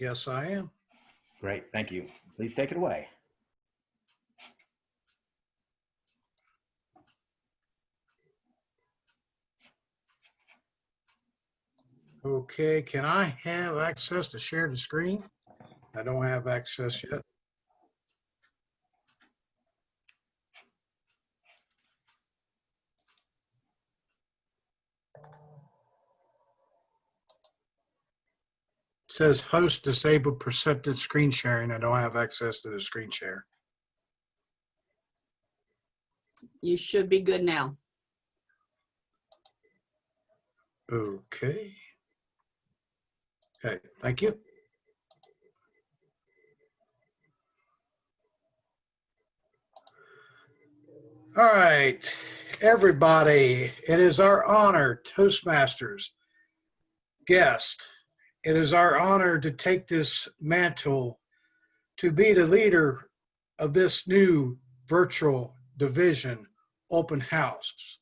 Yes, I am. Great, thank you. Please take it away. Okay, can I have access to share the screen? I don't have access yet. It says host disabled perceptive screen sharing. I don't have access to the screen share. You should be good now. Okay. Okay, thank you. All right, everybody, it is our honor, Toastmasters guest. It is our honor to take this mantle to be the leader of this new virtual division, open house.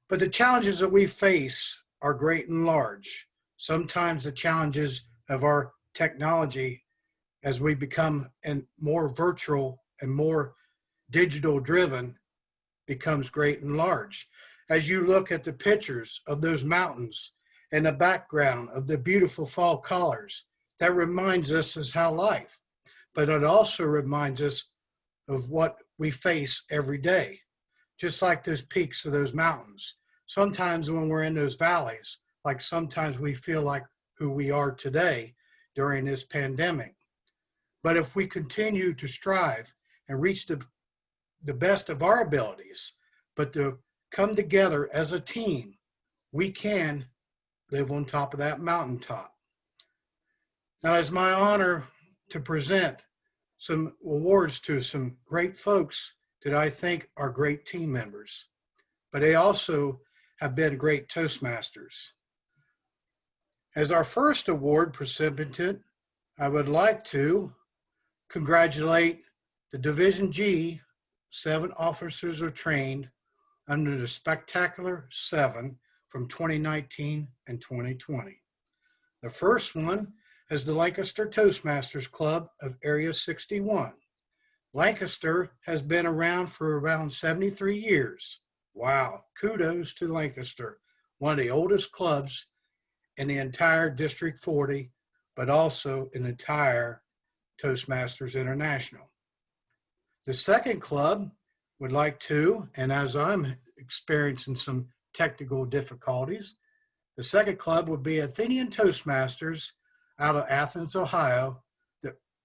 But the challenges that we face are great and large. Sometimes the challenges of our technology as we become more virtual and more digital driven becomes great and large. As you look at the pictures of those mountains and the background of the beautiful fall colors, that reminds us of how life, but it also reminds us of what we face every day. Just like those peaks of those mountains. Sometimes when we're in those valleys, like sometimes we feel like who we are today during this pandemic. But if we continue to strive and reach the best of our abilities, but to come together as a team, we can live on top of that mountaintop. Now, it's my honor to present some awards to some great folks that I think are great team members, but they also have been great Toastmasters. As our first award recipient, I would like to congratulate the Division G. 7 officers are trained under the Spectacular 7 from 2019 and 2020. The first one is the Lancaster Toastmasters Club of Area 61. Lancaster has been around for around 73 years. Wow, kudos to Lancaster, one of the oldest clubs in the entire District 40, but also in the entire Toastmasters International. The second club would like to, and as I'm experiencing some technical difficulties, the second club would be Athenian Toastmasters out of Athens, Ohio,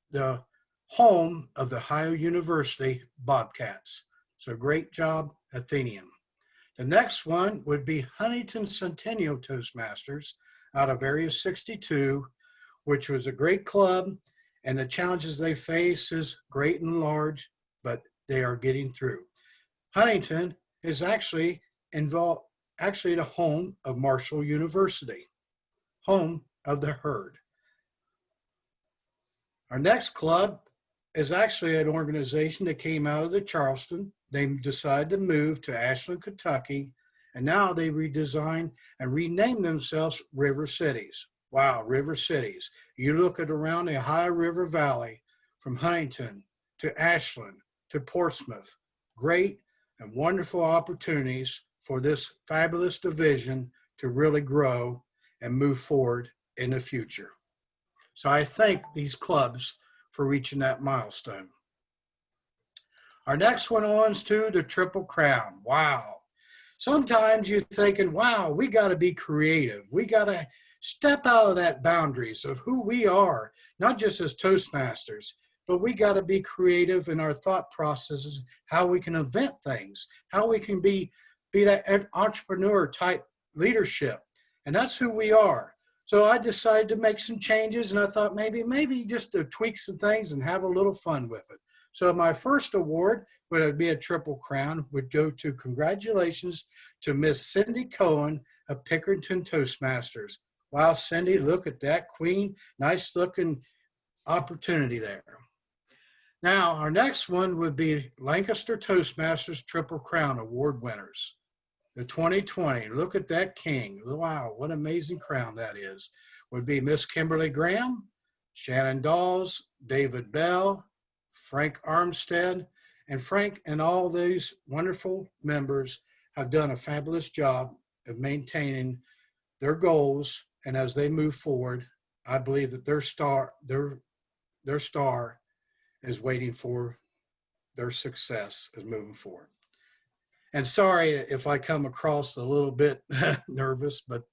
the home of the Ohio University Bobcats. So great job, Athenian. The next one would be Huntington Centennial Toastmasters out of Area 62, which was a great club, and the challenges they face is great and large, but they are getting through. Huntington is actually the home of Marshall University, home of the herd. Our next club is actually an organization that came out of the Charleston. They decided to move to Ashland, Kentucky, and now they redesigned and renamed themselves River Cities. Wow, River Cities. You look at around the Ohio River Valley from Huntington to Ashland to Portsmouth. Great and wonderful opportunities for this fabulous division to really grow and move forward in the future. So I thank these clubs for reaching that milestone. Our next one on to the Triple Crown. Wow. Sometimes you're thinking, wow, we got to be creative. We got to step out of that boundaries of who we are, not just as Toastmasters, but we got to be creative in our thought processes, how we can invent things, how we can be that entrepreneur type leadership. And that's who we are. So I decided to make some changes, and I thought maybe just to tweak some things and have a little fun with it. So my first award would be a Triple Crown, would go to congratulations to Miss Cindy Cohen of Pickerington Toastmasters. Wow, Cindy, look at that queen. Nice looking opportunity there. Now, our next one would be Lancaster Toastmasters Triple Crown Award winners. The 2020, look at that king. Wow, what an amazing crown that is. Would be Miss Kimberly Graham Shannon Dawes, David Bell, Frank Armstead, and Frank and all these wonderful members have done a fabulous job of maintaining their goals. And as they move forward, I believe that their star is waiting for their success as moving forward. And sorry if I come across a little bit nervous, but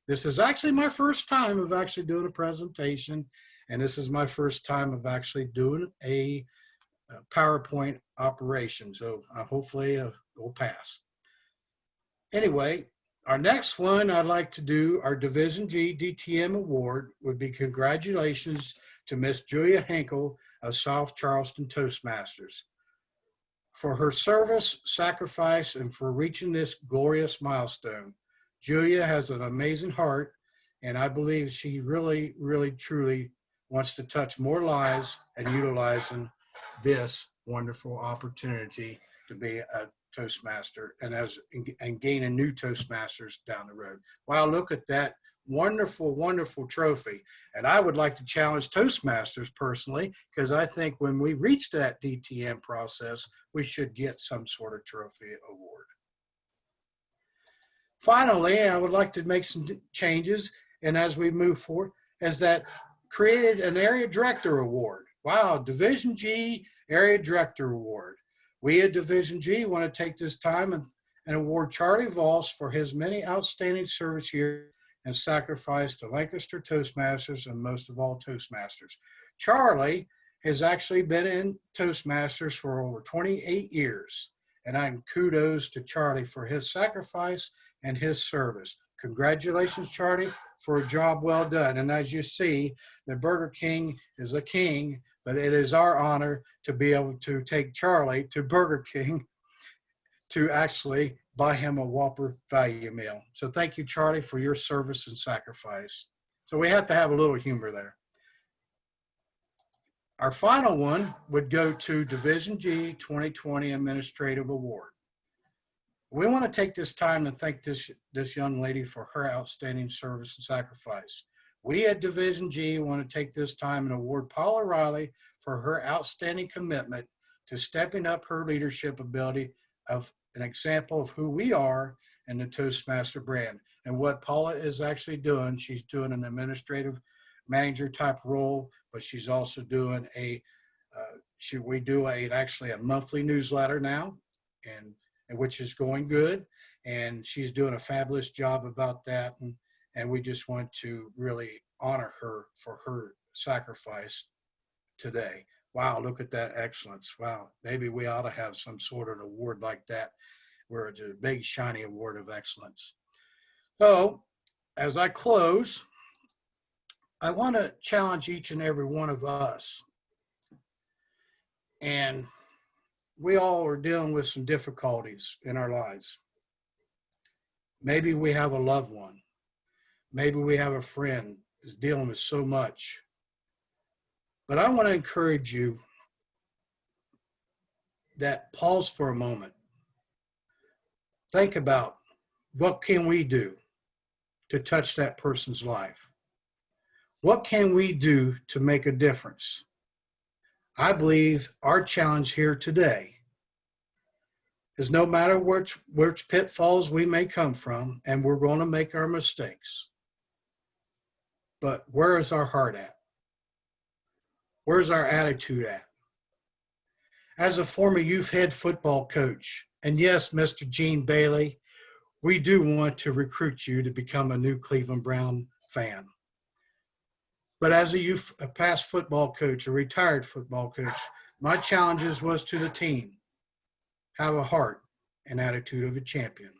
this is actually my first time of actually doing a presentation. And this is my first time of actually doing a PowerPoint operation. So hopefully it will pass. Anyway, our next one I'd like to do, our Division G DTM Award, would be congratulations to Miss Julia Henkel of South Charleston Toastmasters for her service, sacrifice, and for reaching this glorious milestone. Julia has an amazing heart, and I believe she really, really, truly wants to touch more lives and utilizing this wonderful opportunity to be a Toastmaster and gaining new Toastmasters down the road. Wow, look at that wonderful, wonderful trophy. And I would like to challenge Toastmasters personally, because I think when we reach that DTM process, we should get some sort of trophy award. Finally, I would like to make some changes, and as we move forward, is that created an Area Director Award. Wow, Division G Area Director Award. We at Division G want to take this time and award Charlie Voss for his many outstanding service years and sacrifice to Lancaster Toastmasters and most of all Toastmasters. Charlie has actually been in Toastmasters for over 28 years, and I'm kudos to Charlie for his sacrifice and his service. Congratulations, Charlie, for a job well done. And as you see, the Burger King is a king, but it is our honor to be able to take Charlie to Burger King to actually buy him a Whopper value meal. So thank you, Charlie, for your service and sacrifice. So we have to have a little humor there. Our final one would go to Division G 2020 Administrative Award. We want to take this time to thank this young lady for her outstanding service and sacrifice. We at Division G want to take this time and award Paula Riley for her outstanding commitment to stepping up her leadership ability of an example of who we are in the Toastmaster brand. And what Paula is actually doing, she's doing an administrative manager type role, but she's also doing we do actually a monthly newsletter now, and which is going good, and she's doing a fabulous job about that, and we just want to really honor her for her sacrifice today. Wow, look at that excellence. Wow, maybe we ought to have some sort of an award like that, where it's a big shiny award of excellence. So as I close, I want to challenge each and every one of us, and we all are dealing with some difficulties in our lives. Maybe we have a loved one. Maybe we have a friend who's dealing with so much. But I want to encourage you that pause for a moment. Think about what can we do to touch that person's life? What can we do to make a difference? I believe our challenge here today is no matter which pitfalls we may come from, and we're going to make our mistakes, but where is our heart at? Where's our attitude at? As a former youth head football coach, and yes, Mr. Gene Bailey, we do want to recruit you to become a new Cleveland Brown fan. But as a past football coach, a retired football coach, my challenges was to the team. Have a heart and attitude of a champion.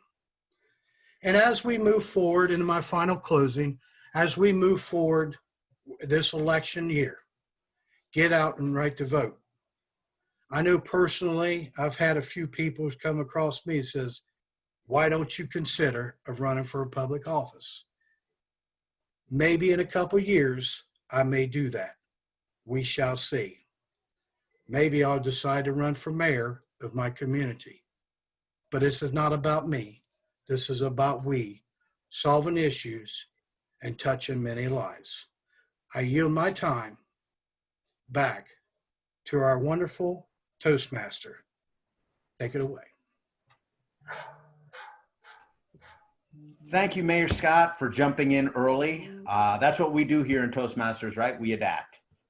And as we move forward into my final closing, as we move forward this election year, get out and write the vote. I know personally, I've had a few people come across me and says, why don't you consider of running for a public office? Maybe in a couple years, I may do that. We shall see. Maybe I'll decide to run for mayor of my community. But this is not about me. This is about we solving issues and touching many lives. I yield my time back to our wonderful Toastmaster. Take it away. Thank you, Mayor Scott, for jumping in early. That's what we do here in Toastmasters, right? We adapt.